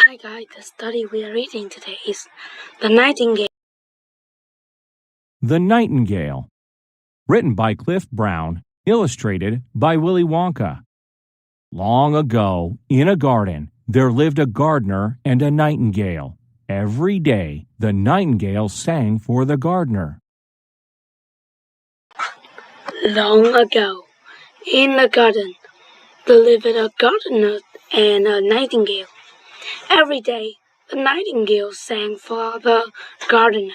Hi guys, the story we are reading today is The Nightingale. The Nightingale. Written by Cliff Brown, illustrated by Willy Wonka. Long ago, in a garden, there lived a gardener and a nightingale. Every day, the nightingale sang for the gardener. Long ago, in a garden, there lived a gardener and a nightingale. Every day, the nightingale sang for the gardener.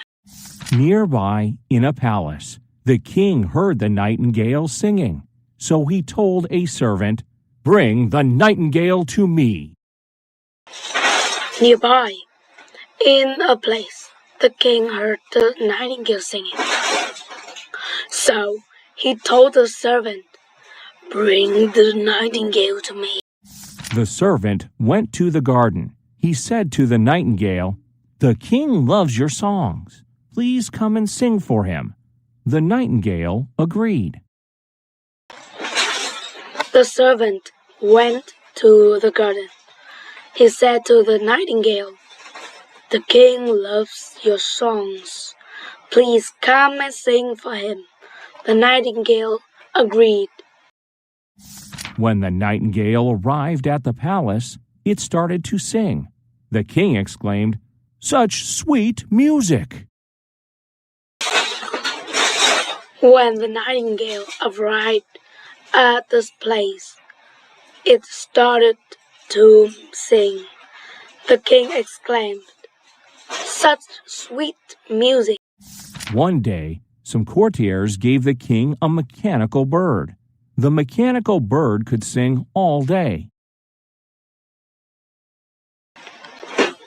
Nearby, in a palace, the king heard the nightingale singing. So he told a servant, "Bring the nightingale to me." Nearby, in a place, the king heard the nightingale singing. So he told the servant, "Bring the nightingale to me." The servant went to the garden. He said to the nightingale, "The king loves your songs. Please come and sing for him." The nightingale agreed. The servant went to the garden. He said to the nightingale, "The king loves your songs. Please come and sing for him." The nightingale agreed. When the nightingale arrived at the palace, it started to sing. The king exclaimed, "Such sweet music!" When the nightingale arrived at this place, it started to sing. The king exclaimed, "Such sweet music!" One day, some courtiers gave the king a mechanical bird. The mechanical bird could sing all day.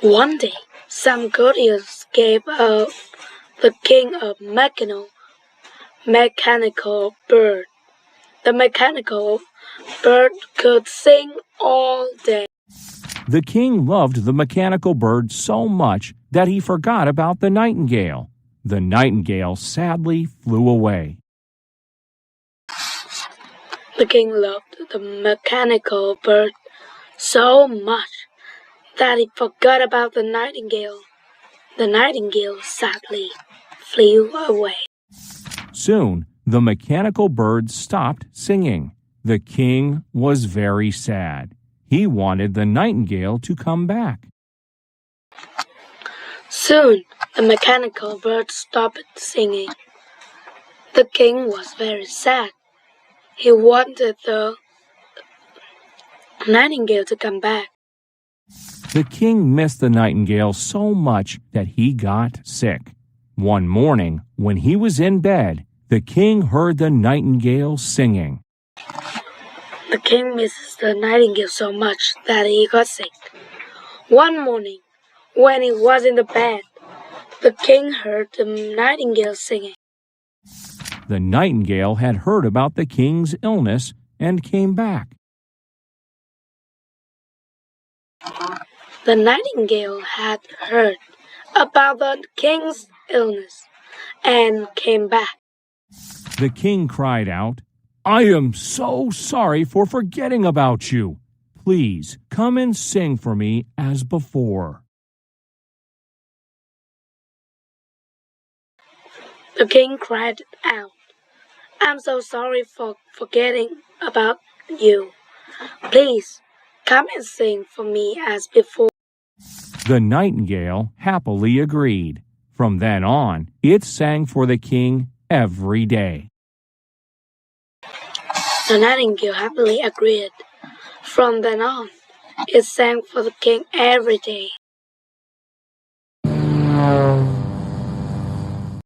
One day, some courtiers gave the king a mechanical bird. The mechanical bird could sing all day. The king loved the mechanical bird so much that he forgot about the nightingale. The nightingale sadly flew away. The king loved the mechanical bird so much that he forgot about the nightingale. The nightingale sadly flew away. Soon, the mechanical bird stopped singing. The king was very sad. He wanted the nightingale to come back. Soon, the mechanical bird stopped singing. The king was very sad. He wanted the nightingale to come back. The king missed the nightingale so much that he got sick. One morning, when he was in bed, the king heard the nightingale singing. The king misses the nightingale so much that he got sick. One morning, when he was in the bed, the king heard the nightingale singing. The nightingale had heard about the king's illness and came back. The nightingale had heard about the king's illness and came back. The king cried out, "I am so sorry for forgetting about you. Please come and sing for me as before." The king cried out, "I'm so sorry for forgetting about you. Please come and sing for me as before." The nightingale happily agreed. From then on, it sang for the king every day. The nightingale happily agreed. From then on, it sang for the king every day.